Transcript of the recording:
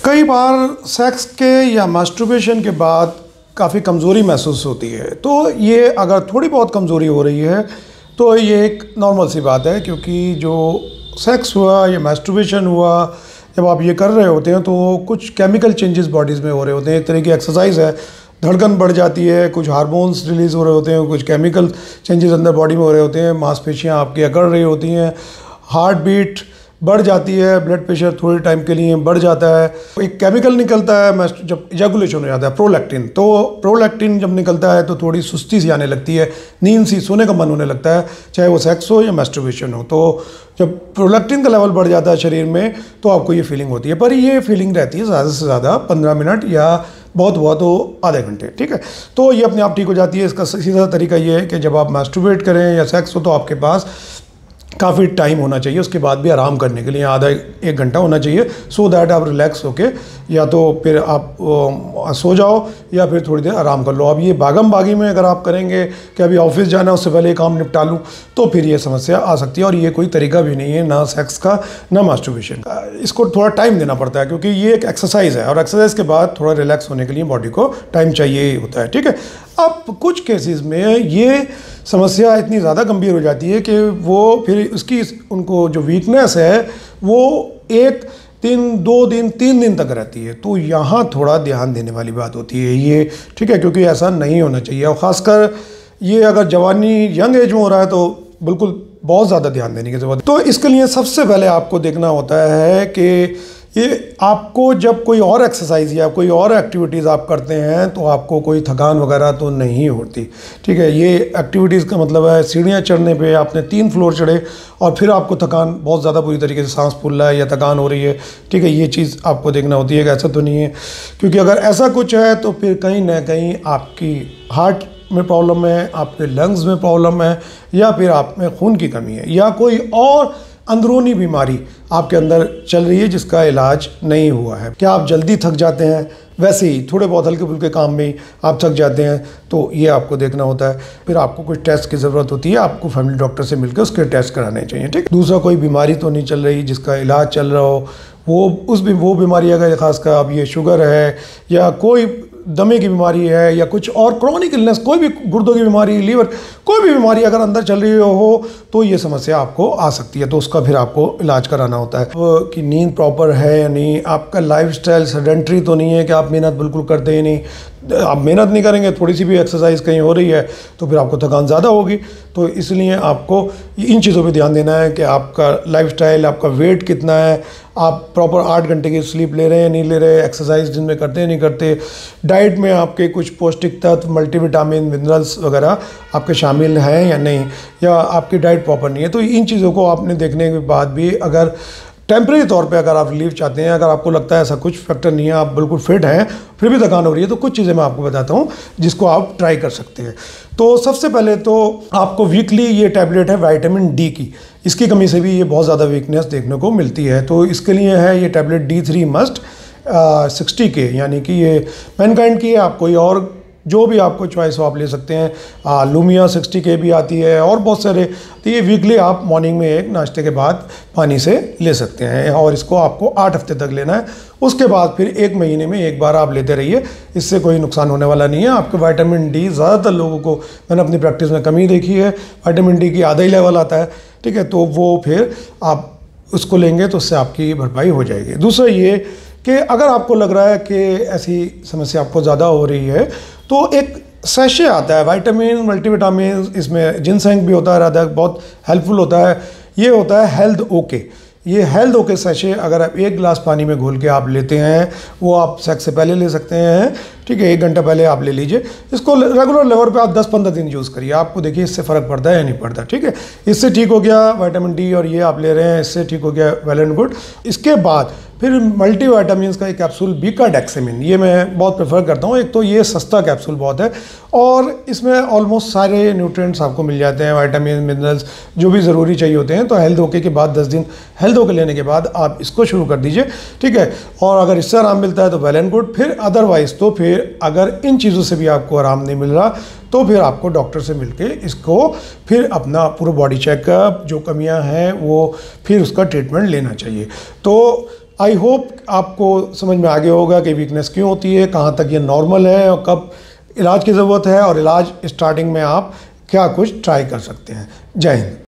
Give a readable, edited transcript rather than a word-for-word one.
कई बार सेक्स के या मास्टरबेशन के बाद काफ़ी कमज़ोरी महसूस होती है। तो ये अगर थोड़ी बहुत कमज़ोरी हो रही है तो ये एक नॉर्मल सी बात है, क्योंकि जो सेक्स हुआ या मास्टरबेशन हुआ, जब आप ये कर रहे होते हैं तो कुछ केमिकल चेंजेस बॉडीज़ में हो रहे होते हैं। एक तरह की एक्सरसाइज है, धड़कन बढ़ जाती है, कुछ हार्मोन्स रिलीज़ हो रहे होते हैं, कुछ केमिकल चेंजेस अंदर बॉडी में हो रहे होते हैं, मांसपेशियाँ आपकी अकड़ रही होती हैं, हार्ट बीट बढ़ जाती है, ब्लड प्रेशर थोड़े टाइम के लिए बढ़ जाता है। एक केमिकल निकलता है जब इजैकुलेशन हो जाता है, प्रोलैक्टिन। तो प्रोलैक्टिन जब निकलता है तो थोड़ी सुस्ती सी आने लगती है, नींद सी, सोने का मन होने लगता है, चाहे वो सेक्स हो या मास्टरबेशन हो। तो जब प्रोलैक्टिन का लेवल बढ़ जाता है शरीर में तो आपको ये फीलिंग होती है, पर ये फीलिंग रहती है ज़्यादा से ज़्यादा 15 मिनट या बहुत हुआ तो आधे घंटे, ठीक है। तो ये अपने आप ठीक हो जाती है। इसका सीधा तरीका ये है कि जब आप मास्टरबेट करें या सेक्स हो तो आपके पास काफ़ी टाइम होना चाहिए, उसके बाद भी आराम करने के लिए आधा एक घंटा होना चाहिए, सो दैट आप रिलैक्स होके या तो फिर आप सो जाओ या फिर थोड़ी देर आराम कर लो। अब ये भागम भागी में अगर आप करेंगे कि अभी ऑफिस जाना है उससे पहले ये काम निपटा लूँ, तो फिर ये समस्या आ सकती है। और ये कोई तरीका भी नहीं है, ना सेक्स का ना मास्टरबेशन का। इसको थोड़ा टाइम देना पड़ता है, क्योंकि ये एक एक्सरसाइज है और एक्सरसाइज के बाद थोड़ा रिलैक्स होने के लिए बॉडी को टाइम चाहिए ही होता है, ठीक है। अब कुछ केसेस में ये समस्या इतनी ज़्यादा गंभीर हो जाती है कि वो फिर उसकी उनको जो वीकनेस है वो 2 दिन 3 दिन तक रहती है। तो यहाँ थोड़ा ध्यान देने वाली बात होती है ये, ठीक है, क्योंकि ऐसा नहीं होना चाहिए। और ख़ासकर ये अगर जवानी यंग एज में हो रहा है तो बिल्कुल बहुत ज़्यादा ध्यान देने की ज़रूरत है। तो इसके लिए सबसे पहले आपको देखना होता है कि ये आपको जब कोई और एक्सरसाइज या कोई और एक्टिविटीज़ आप करते हैं तो आपको कोई थकान वगैरह तो नहीं होती, ठीक है। ये एक्टिविटीज़ का मतलब है सीढ़ियाँ चढ़ने पे आपने 3 फ्लोर चढ़े और फिर आपको थकान बहुत ज़्यादा बुरी तरीके से सांस फूल रहा है या थकान हो रही है, ठीक है। ये चीज़ आपको देखना होती है कि ऐसा तो नहीं है, क्योंकि अगर ऐसा कुछ है तो फिर कहीं ना कहीं आपकी हार्ट में प्रॉब्लम है, आपके लंग्स में प्रॉब्लम है, या फिर आप में खून की कमी है, या कोई और अंदरूनी बीमारी आपके अंदर चल रही है जिसका इलाज नहीं हुआ है। क्या आप जल्दी थक जाते हैं, वैसे ही थोड़े बहुत हल्के फुल्के काम में आप थक जाते हैं, तो ये आपको देखना होता है। फिर आपको कुछ टेस्ट की ज़रूरत होती है, आपको फैमिली डॉक्टर से मिलकर उसके टेस्ट कराने चाहिए, ठीक। दूसरा कोई बीमारी तो नहीं चल रही जिसका इलाज चल रहा हो, वो बीमारी अगर खासकर अब ये शुगर है या कोई दमे की बीमारी है या कुछ और क्रॉनिक इलनेस, कोई भी गुर्दों की बीमारी, लीवर, कोई भी बीमारी अगर अंदर चल रही हो तो ये समस्या आपको आ सकती है। तो उसका फिर आपको इलाज कराना होता है कि नींद प्रॉपर है या नहीं, आपका लाइफस्टाइल सेडेंटरी तो नहीं है कि आप मेहनत बिल्कुल करते ही नहीं। आप मेहनत नहीं करेंगे, थोड़ी सी भी एक्सरसाइज कहीं हो रही है तो फिर आपको थकान ज़्यादा होगी। तो इसलिए आपको इन चीज़ों पे ध्यान देना है कि आपका लाइफस्टाइल, आपका वेट कितना है, आप प्रॉपर 8 घंटे की स्लीप ले रहे हैं नहीं ले रहे, एक्सरसाइज दिन में करते हैं नहीं करते, डाइट में आपके कुछ पौष्टिक तत्व, मल्टीविटामिन, मिनरल्स वगैरह आपके शामिल हैं या नहीं, या आपकी डाइट प्रॉपर नहीं है। तो इन चीज़ों को आपने देखने के बाद भी अगर टेम्परेरी तौर पे अगर आप रिलीफ चाहते हैं, अगर आपको लगता है ऐसा कुछ फैक्टर नहीं है, आप बिल्कुल फिट हैं फिर भी थकान हो रही है, तो कुछ चीज़ें मैं आपको बताता हूँ जिसको आप ट्राई कर सकते हैं। तो सबसे पहले तो आपको वीकली ये टैबलेट है विटामिन डी की, इसकी कमी से भी ये बहुत ज़्यादा वीकनेस देखने को मिलती है। तो इसके लिए है ये टैबलेट D3 मस्ट 60 के, यानी कि ये मैनकाइंड की है। आप कोई और जो भी आपको चॉइस हो आप ले सकते हैं। लूमिया 60 के भी आती है और बहुत सारे। तो ये वीकली आप मॉर्निंग में एक नाश्ते के बाद पानी से ले सकते हैं और इसको आपको 8 हफ्ते तक लेना है। उसके बाद फिर 1 महीने में एक बार आप लेते रहिए, इससे कोई नुकसान होने वाला नहीं है। आपके विटामिन डी ज़्यादातर लोगों को मैंने अपनी प्रैक्टिस में कमी देखी है, विटामिन डी की आधा ही लेवल आता है, ठीक है। तो वो फिर आप उसको लेंगे तो उससे आपकी भरपाई हो जाएगी। दूसरा ये कि अगर आपको लग रहा है कि ऐसी समस्या आपको ज़्यादा हो रही है तो एक सैशे आता है विटामिन, मल्टीविटामिन, इसमें जिनसेंग भी होता है, राधा बहुत हेल्पफुल होता है। ये होता है हेल्थ ओके। ये हेल्थ ओके सैशे अगर आप 1 गिलास पानी में घोल के आप लेते हैं, वो आप सेक्स से पहले ले सकते हैं, ठीक है। 1 घंटा पहले आप ले लीजिए। इसको रेगुलर लेवल पे आप 10-15 दिन यूज़ करिए, आपको देखिए इससे फ़र्क पड़ता है या नहीं पड़ता, ठीक है। इससे ठीक हो गया विटामिन डी और ये आप ले रहे हैं, इससे ठीक हो गया, वेल एंड गुड। इसके बाद फिर मल्टी विटामिन्स का एक कैप्सूल बीकाडेक्सेमिन, ये मैं बहुत प्रेफर करता हूँ। एक तो ये सस्ता कैप्सूल बहुत है और इसमें ऑलमोस्ट सारे न्यूट्रिएंट्स आपको मिल जाते हैं, विटामिन, मिनरल्स जो भी ज़रूरी चाहिए होते हैं। तो हेल्थ ओके के बाद 10 दिन हेल्थ ओके लेने के बाद आप इसको शुरू कर दीजिए, ठीक है। और अगर इससे आराम मिलता है तो वेल एंड गुड। फिर अदरवाइज़ तो फिर अगर इन चीज़ों से भी आपको आराम नहीं मिल रहा तो फिर आपको डॉक्टर से मिलके इसको फिर अपना पूरा बॉडी चेकअप, जो कमियां हैं वो फिर उसका ट्रीटमेंट लेना चाहिए। तो आई होप आपको समझ में आ गया होगा कि वीकनेस क्यों होती है, कहाँ तक ये नॉर्मल है और कब इलाज की ज़रूरत है, और इलाज स्टार्टिंग में आप क्या कुछ ट्राई कर सकते हैं। जय हिंद।